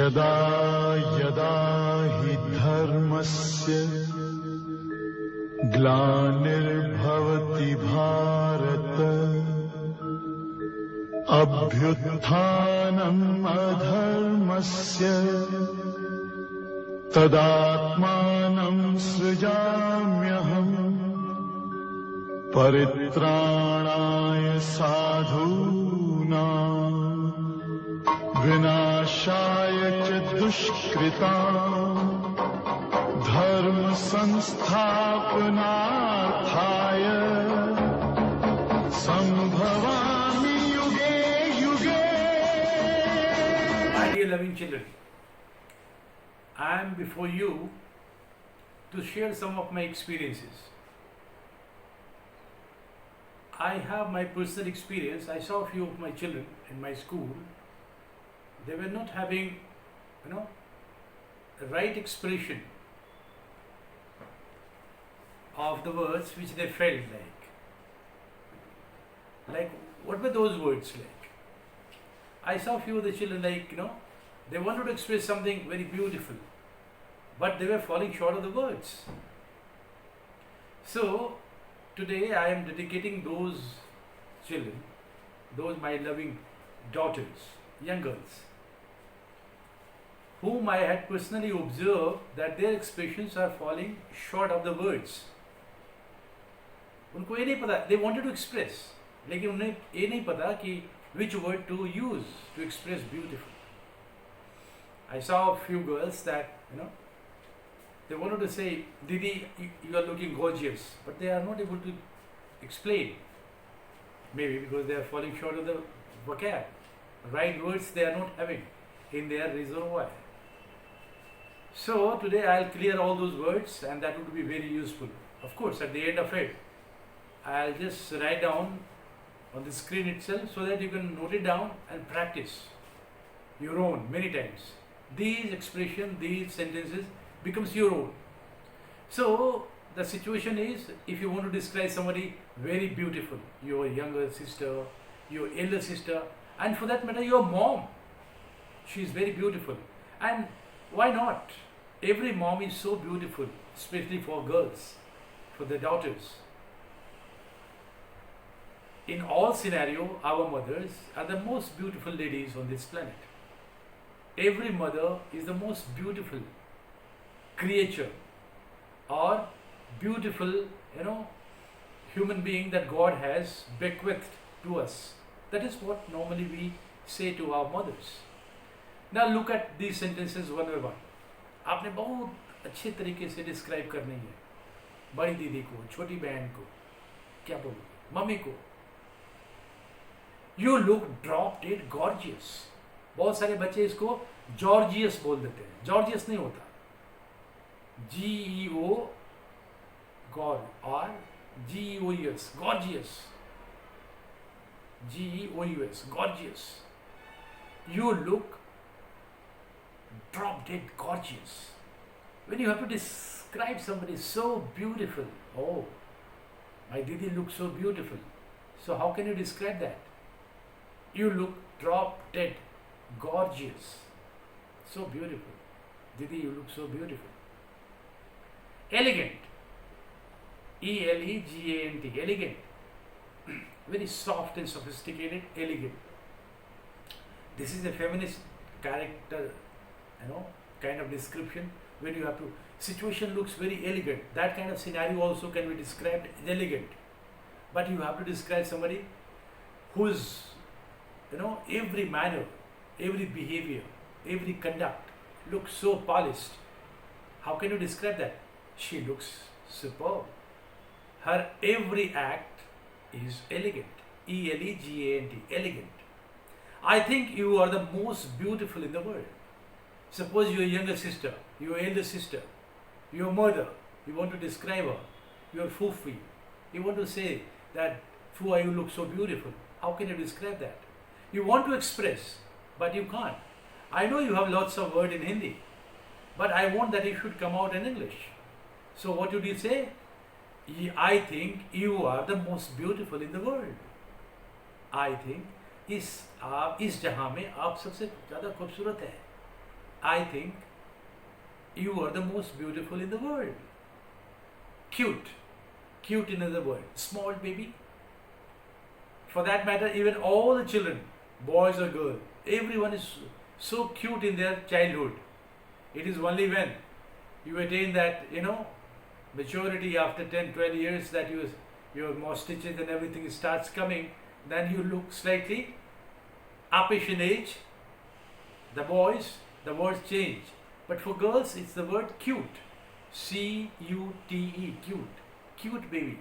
यदा यदा हि धर्मस्य ग्लानिर्भवति भारत अभ्युत्थानम् अधर्मस्य तदात्मानं सृजाम्यहम् परित्राणाय साधूनां विनाशाय च दुष्कृतां धर्म संस्थापनार्थाय संभवामि युगे युगे. My dear loving children, I am before you to share some of my experiences. I have my personal experience. I saw a few of my children in my school. They were not having, the right expression of the words which they felt like. Like, what were those words like? I saw a few of the children like, they wanted to express something very beautiful, but they were falling short of the words. So, today I am dedicating those children, those my loving daughters, young girls, whom I had personally observed that their expressions are falling short of the words. उनको ये नहीं पता, they wanted to express, लेकिन उन्हें ये नहीं पता कि which word to use to express beautiful. I saw a few girls that, they wanted to say, Didi, you are looking gorgeous, but they are not able to explain. Maybe because they are falling short of the vocab. Right words they are not having in their reservoir. So today I'll clear all those words and that would be very useful. Of course, at the end of it, I'll just write down on the screen itself so that you can note it down and practice your own many times. These expressions, these sentences becomes your own. So the situation is, if you want to describe somebody very beautiful, your younger sister, your elder sister, and for that matter your mom, she is very beautiful. And why not? Every mom is so beautiful, especially for girls, for their daughters. In all scenario, our mothers are the most beautiful ladies on this planet. Every mother is the most beautiful creature or beautiful, human being that God has bequeathed to us. That is what normally we say to our mothers. Now look at these sentences one by one. आपने बहुत अच्छे तरीके से describe करनी है बड़ी दीदी को, छोटी बहन को, क्या बोलोगे, मम्मी को. You look drop dead gorgeous. बहुत सारे बच्चे इसको जॉर्जियस बोल देते हैं. जॉर्जियस नहीं होता. GEO God or GEOUS gorgeous. GEOUS gorgeous. You look drop dead gorgeous. When you have to describe somebody so beautiful, oh, my Didi looks so beautiful. So how can you describe that? You look drop dead gorgeous. So beautiful. Didi, you look so beautiful. Elegant. ELEGANT. Elegant. Very soft and sophisticated, elegant. This is a feminist character, kind of description. When you have to, situation looks very elegant. That kind of scenario also can be described as elegant. But you have to describe somebody whose, every manner, every behavior, every conduct looks so polished. How can you describe that? She looks superb. Her every act is elegant. ELEGANT. Elegant. I think you are the most beautiful in the world. Suppose your younger sister, your elder sister, your mother, you want to describe her, your Fufi, you want to say that, Fua, you look so beautiful. How can you describe that? You want to express, but you can't. I know you have lots of words in Hindi, but I want that it should come out in English. So what would you say? I think you are the most beautiful in the world. I think इस जहां में आप सबसे ज़्यादा खूबसूरत है. I think you are the most beautiful in the world. Cute. Cute in other words. Small baby. For that matter, even all the children, boys or girls, everyone is so cute in their childhood. It is only when you attain that, maturity after 10, 12 years that your stitches and everything starts coming, then you look slightly uppish in age. The boys, the words change. But for girls, it's the word cute. C-U-T-E, cute. Cute baby.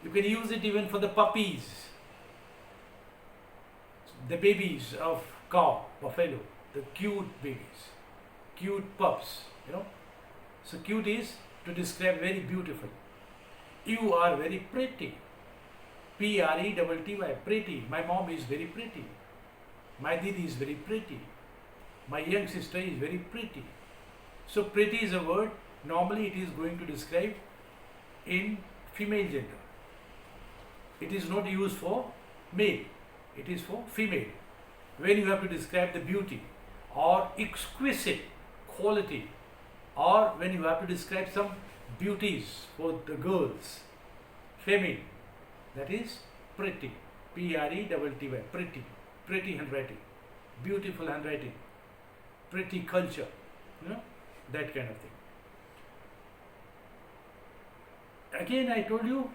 You can use it even for the puppies. The babies of cow, buffalo. The cute babies. Cute pups. So cute is to describe very beautiful. You are very pretty. P-R-E-T-T-Y, pretty. My mom is very pretty. My Didi is very pretty. My young sister is very pretty. So pretty is a word, normally it is going to describe in female gender. It is not used for male, it is for female. When you have to describe the beauty or exquisite quality, or when you have to describe some beauties for the girls, feminine, that is pretty. P-R-E-T-T-Y, pretty. Pretty handwriting, beautiful handwriting, pretty culture, that kind of thing. Again, I told you,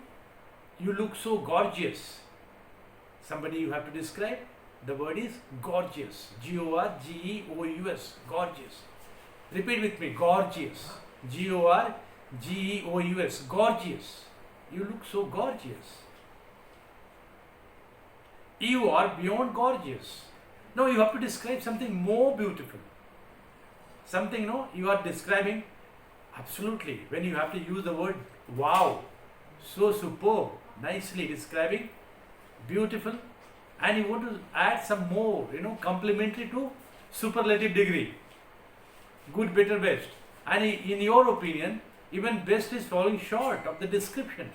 you look so gorgeous. Somebody you have to describe, the word is gorgeous. G-O-R-G-E-O-U-S, gorgeous. Repeat with me, gorgeous. G-O-R-G-E-O-U-S, gorgeous. You look so gorgeous. You are beyond gorgeous. No, you have to describe something more beautiful. Something, you are describing absolutely. When you have to use the word wow, so superb, nicely describing, beautiful, and you want to add some more, complementary to superlative degree. Good, better, best. And in your opinion, even best is falling short of the description.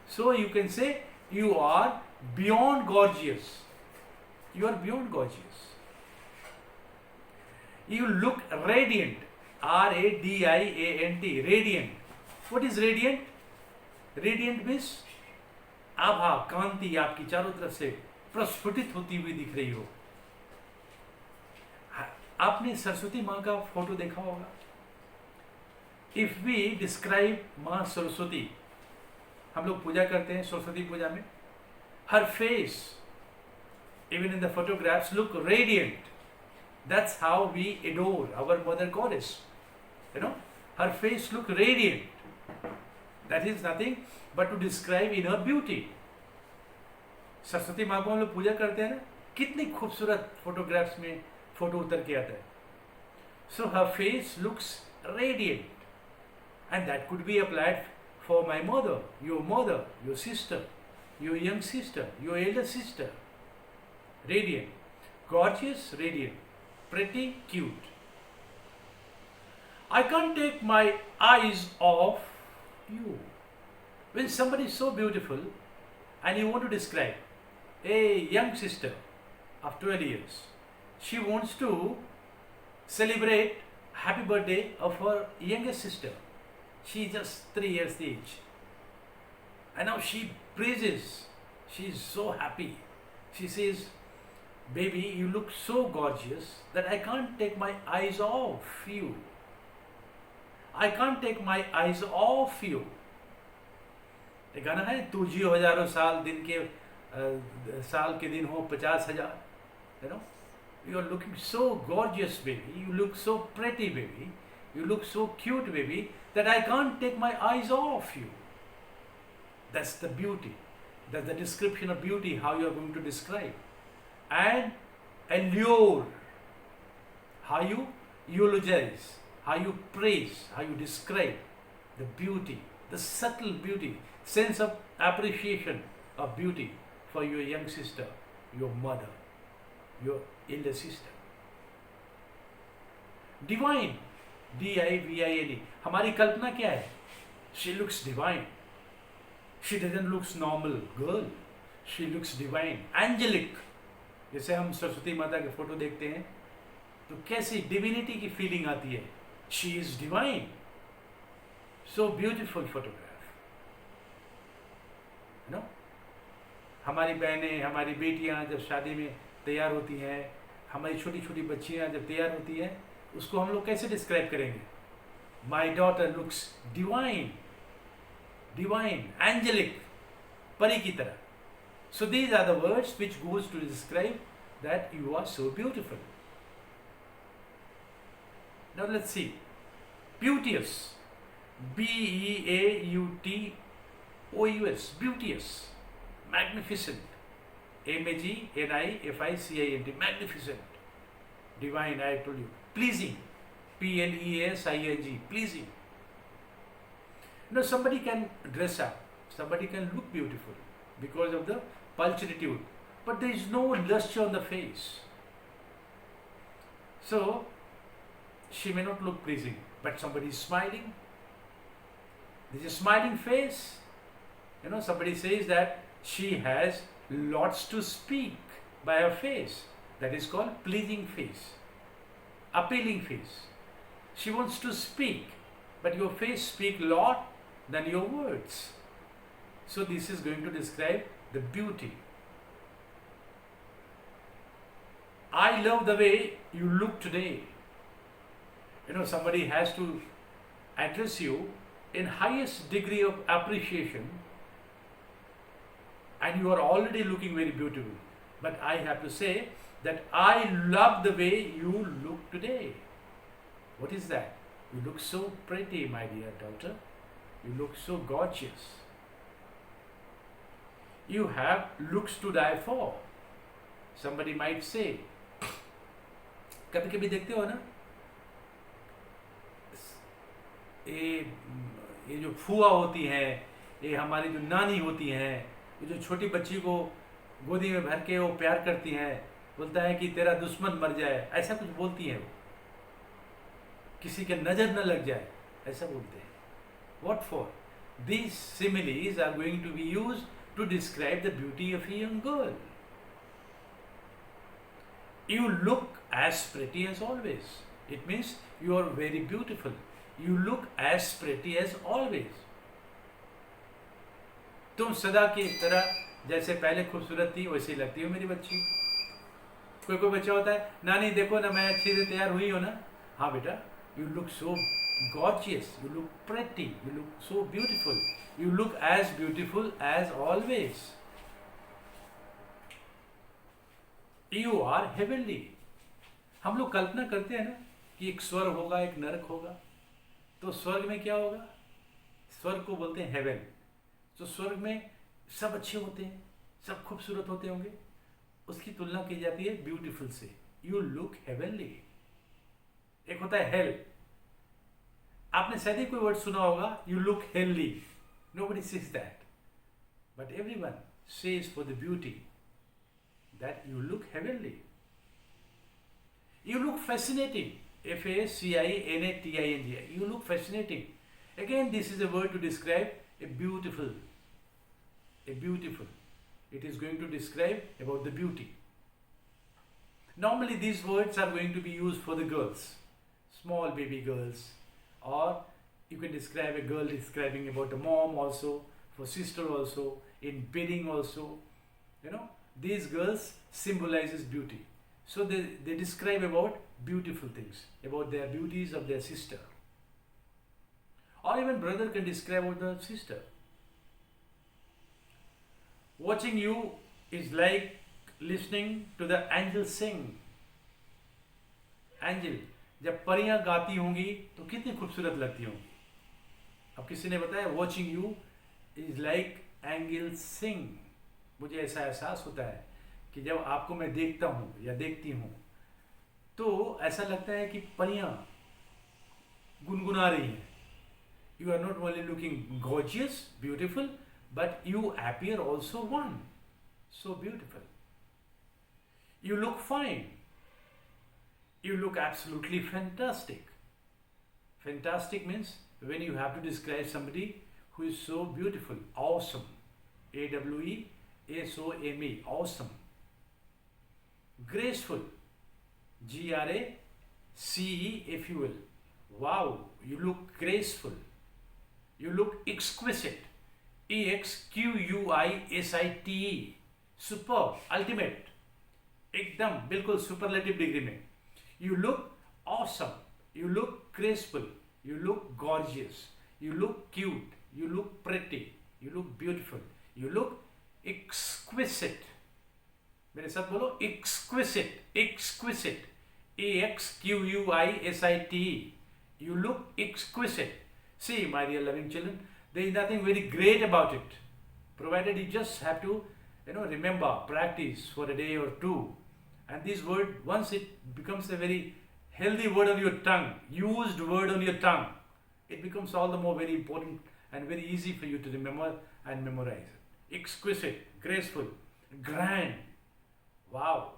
So you can say you are beyond gorgeous. You are beyond gorgeous. You look radiant. R-A-D-I-A-N-T. Radiant. What is radiant? Radiant means आभा, कांति आपकी चारों तरफ से प्रस्फुटित होती हुई दिख रही हो. आपने सरस्वती माँ का फोटो देखा होगा. If we describe माँ सरस्वती, हम लोग पूजा करते हैं सरस्वती पूजा में. Her face, even in the photographs, look radiant. That's how we adore our mother goddess. Her face look radiant. That is nothing but to describe in her beauty. Saraswati माँ को हम लोग पूजा करते हैं ना, कितनी खूबसूरत फोटोग्राफ्स में फोटो उतर के आता है. So her face looks radiant, and that could be applied for my mother, your sister, your young sister, your elder sister. Radiant, gorgeous, radiant, pretty, cute. I can't take my eyes off you. When somebody is so beautiful and you want to describe a young sister of 12 years, she wants to celebrate happy birthday of her youngest sister. She is just 3 years age. And now she praises. She is so happy. She says, baby, you look so gorgeous that I can't take my eyes off you. I can't take my eyes off you. एक गाना है, तू जियो हजारों साल, दिन के साल के दिन हो 50,000. You are looking so gorgeous, baby. You look so pretty, baby. You look so cute, baby, that I can't take my eyes off you. That's the beauty. That's the description of beauty, how you are going to describe. And allure, how you eulogize, how you praise, how you describe the beauty, the subtle beauty, sense of appreciation of beauty for your young sister, your mother, your elder sister. Divine, D-I-V-I-N-E. हमारी कल्पना क्या है? She looks divine. She doesn't look normal girl. She looks divine, angelic. जैसे हम सरस्वती माता के photo देखते हैं, तो कैसी डिविनिटी की फीलिंग आती है. She is divine. So beautiful photograph. No, हमारी बहनें, हमारी बेटियां जब शादी में तैयार होती हैं, हमारी छोटी छोटी बच्चियां जब तैयार होती हैं, उसको हम लोग कैसे डिस्क्राइब करेंगे? My daughter looks divine, divine, angelic, परी की तरह. So these are the words which goes to describe that you are so beautiful. Now let's see. Beauteous. B-E-A-U-T-O-U-S. Beauteous. Magnificent. M-A-G-N-I-F-I-C-I-N-T. Magnificent. Divine, I told you. Pleasing. P-L-E-A-S-I-N-G. Pleasing. Now somebody can dress up. Somebody can look beautiful because of the pulchritude, but there is no luster on the face. So she may not look pleasing, but somebody is smiling. There's a smiling face. You know, somebody says that she has lots to speak by her face. That is called pleasing face, appealing face. She wants to speak, but your face speaks lot than your words. So this is going to describe the beauty. I love the way you look today. You know, somebody has to address you in highest degree of appreciation, and you are already looking very beautiful. But I have to say that I love the way you look today. What is that? You look so pretty, my dear daughter. You look so gorgeous. You have looks to die for. Somebody might say, कभी कभी देखते हो ना, ये जो फुआ होती हैं, ये हमारी जो नानी होती हैं, ये जो छोटी बच्ची को गोदी में भर के वो प्यार करती हैं, बोलता है कि तेरा दुश्मन मर जाए, ऐसा कुछ बोलती हैं वो, किसी के नज़र न लग जाए, ऐसा बोलते हैं. What for? These similes are going to be used to describe the beauty of a young girl. You look as pretty as always. It means you are very beautiful. You look as pretty as always. तुम सदा की तरह जैसे पहले खूबसूरत थी वैसे ही लगती हो मेरी बच्ची. कोई कोई बच्चा होता है, नानी देखो ना मैं अच्छे से तैयार हुई हो ना. हाँ बेटा, you look so gorgeous, you look pretty, you look so beautiful. You look as beautiful as always. You are heavenly. हम लोग कल्पना करते हैं ना कि एक स्वर्ग होगा, एक नरक होगा. तो स्वर्ग में क्या होगा? स्वर्ग को बोलते हैं हेवन. तो स्वर्ग में सब अच्छे होते हैं, सब खूबसूरत होते होंगे. उसकी तुलना की जाती है ब्यूटीफुल से. You look heavenly. एक होता है हेल. आपने शायद ही कोई वर्ड सुना होगा, you look healthy. Nobody says that, but everyone says for the beauty that you look heavenly. You look fascinating. F-A-C-I-N-A-T-I-N-G. You look fascinating. Again, this is a word to describe a beautiful. A beautiful. It is going to describe about the beauty. Normally, these words are going to be used for the girls, small baby girls, or you can describe a girl describing about a mom also, for sister also, in bidding also. You know, these girls symbolizes beauty. So they describe about beautiful things, about their beauties of their sister. Or even brother can describe about the sister. Watching you is like listening to the angels sing. Angel, जब परियां गाती होंगी तो कितनी खूबसूरत लगती होंगी. अब किसी ने बताया watching you is like angel sing. मुझे ऐसा एहसास होता है कि जब आपको मैं देखता हूँ या देखती हूँ तो ऐसा लगता है कि परियां गुनगुना रही हैं. You are not only looking gorgeous, beautiful, but you appear also one so beautiful. You look fine. You look absolutely fantastic. Fantastic means when you have to describe somebody who is so beautiful, awesome. A-W-E-S-O-M-E, awesome. Graceful. G-R-A-C-E-F-U-L. C-E-F-U-L. Wow, you look graceful. You look exquisite. E-X-Q-U-I-S-I-T-E. Superb, ultimate. एकदम बिल्कुल superlative degree में. You look awesome. You look graceful. You look gorgeous. You look cute. You look pretty. You look beautiful. You look exquisite. मेरे साथ बोलो exquisite. Exquisite. E-X-Q-U-I-S-I-T-E. You look exquisite. See, my dear loving children, there is nothing very great about it, provided you just have to, remember, practice for a day or two. And this word, once it becomes a very healthy word on your tongue, used word on your tongue, it becomes all the more very important and very easy for you to remember and memorize it. Exquisite, graceful, grand. Wow,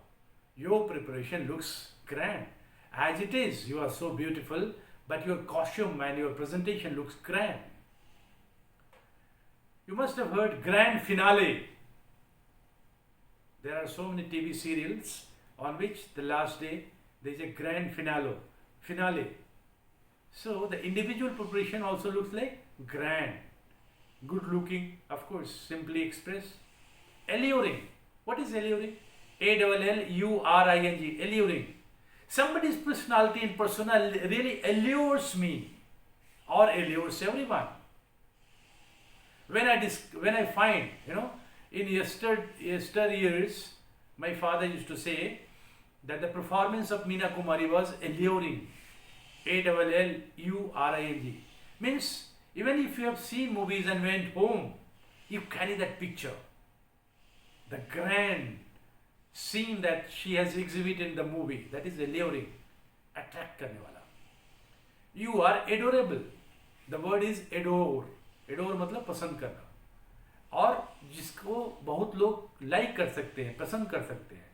your preparation looks grand. As it is, you are so beautiful, but your costume and your presentation looks grand. You must have heard grand finale. There are so many TV serials on which the last day there is a grand finale. So the individual preparation also looks like grand, good looking, of course, simply expressed. Alluring. What is alluring? A-L-L-U-R-I-N-G. Alluring. Somebody's personality and persona really allures me or allures everyone. When I find, in yesteryears, my father used to say that the performance of Meena Kumari was alluring. A-L-L-U-R-I-N-G. Means, even if you have seen movies and went home, you carry that picture. The grand scene that she has exhibited in the movie, that is alluring, attract करने वाला. You are adorable. The word is adore. Adore मतलब पसंद करना. और जिसको बहुत लोग like कर सकते हैं, पसंद कर सकते हैं.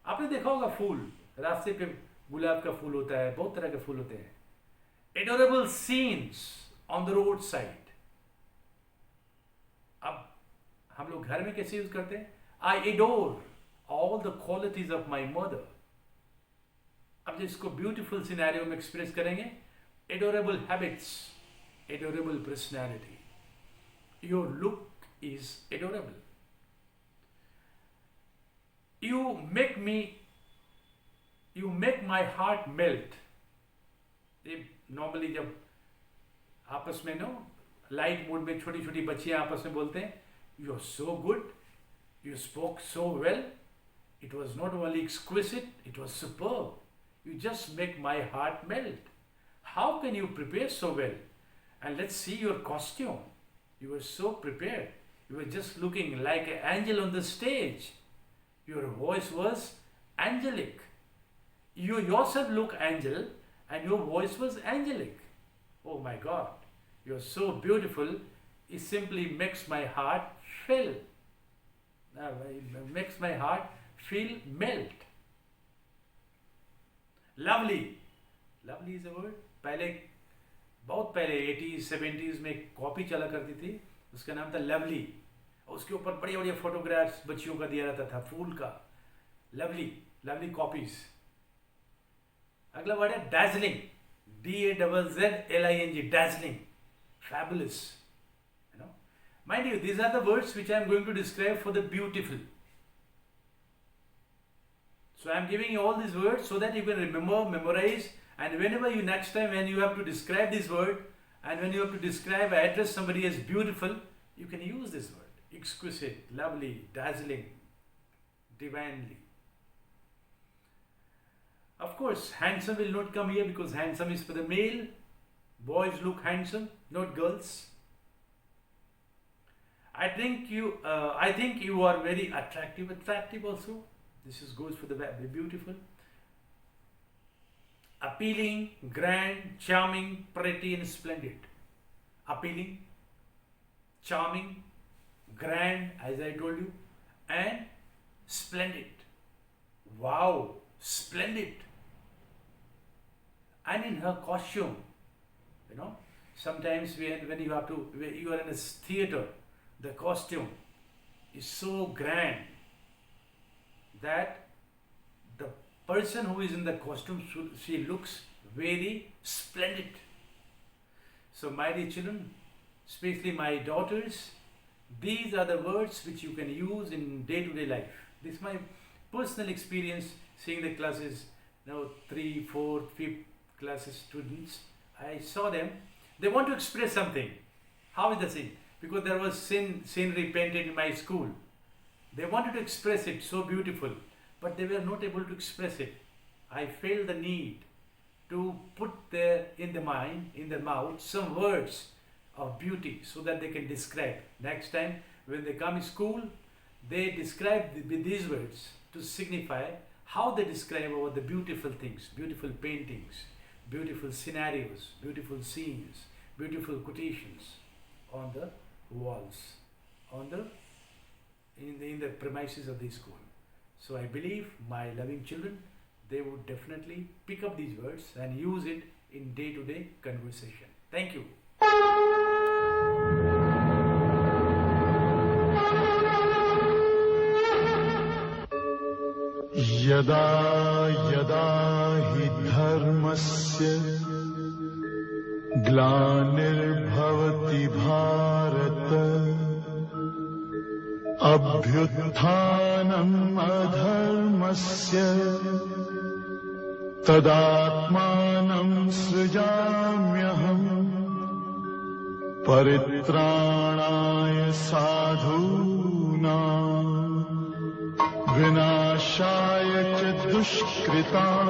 आपने देखा होगा फूल, रास्ते पे गुलाब का फूल होता है, बहुत तरह के फूल होते हैं. Adorable scenes on the road side. अब हम लोग घर में कैसे यूज करते हैं? I adore all the qualities of my mother. अब जिसको ब्यूटीफुल सिनेरियो में एक्सप्रेस करेंगे, adorable habits, adorable personality. Your look is adorable. You make my heart melt. Normally जब आपस में लाइट मूड में छोटी छोटी बच्चियां आपस में बोलते हैं, you are so good, you spoke so well, it was not only exquisite, it was superb, you just make my heart melt. How can you prepare so well? And let's see your costume. You were so prepared. You were just looking like an angel on the stage. Your voice was angelic. You yourself look angel and your voice was angelic. Oh my God. You're so beautiful. It simply makes my heart feel. Makes my heart feel melt. Lovely. Lovely is a word. बहुत पहले 80s 70s में एक copy चला करती थी, उसका नाम था लवली. उसके ऊपर बढ़िया बढ़िया फोटोग्राफ्स बच्चियों का दिया रहता था, फूल का. Lovely copies. अगला वर्ड है dazzling. D-A-Z-Z-L-I-N-G. dazzling, fabulous. Mind you, these are the words which I am going to describe for the beautiful. So I am giving you all these words so that you can remember, memorize. And whenever you next time when you have to describe this word and when you have to describe, address somebody as beautiful, you can use this word. Exquisite, lovely, dazzling, divinely. Of course, handsome will not come here because handsome is for the male. Boys look handsome, not girls. I think you are very attractive. Attractive also. This goes for the beautiful. Appealing, grand, charming, pretty and splendid. Appealing, charming, grand, as I told you, and splendid. Wow, splendid. And in her costume, sometimes when you are in a theater, the costume is so grand that the person who is in the costume, she looks very splendid. So my dear children, especially my daughters, these are the words which you can use in day-to-day life. This is my personal experience seeing the classes, 3, 4, 5th classes students. I saw them, they want to express something. How is the sin? Because there was scenery painted in my school. They wanted to express it, so beautiful, but they were not able to express it. I felt the need to put in their mouth, some words of beauty so that they can describe. Next time when they come to school, they describe with these words to signify how they describe about the beautiful things, beautiful paintings, beautiful scenarios, beautiful scenes, beautiful quotations on the walls, in the premises of the school. So I believe my loving children, they would definitely pick up these words and use it in day-to-day conversation. Thank you. यदा यदा हि धर्मस्य ग्लानिर्भवति भारत अभ्युत्थानम् अधर्मस्य तदात्मानं सृजाम्यहम् परित्राणाय साधूनां विनाशाय च दुष्कृतां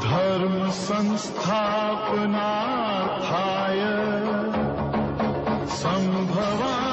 धर्म संस्थापनार्थाय संभवामि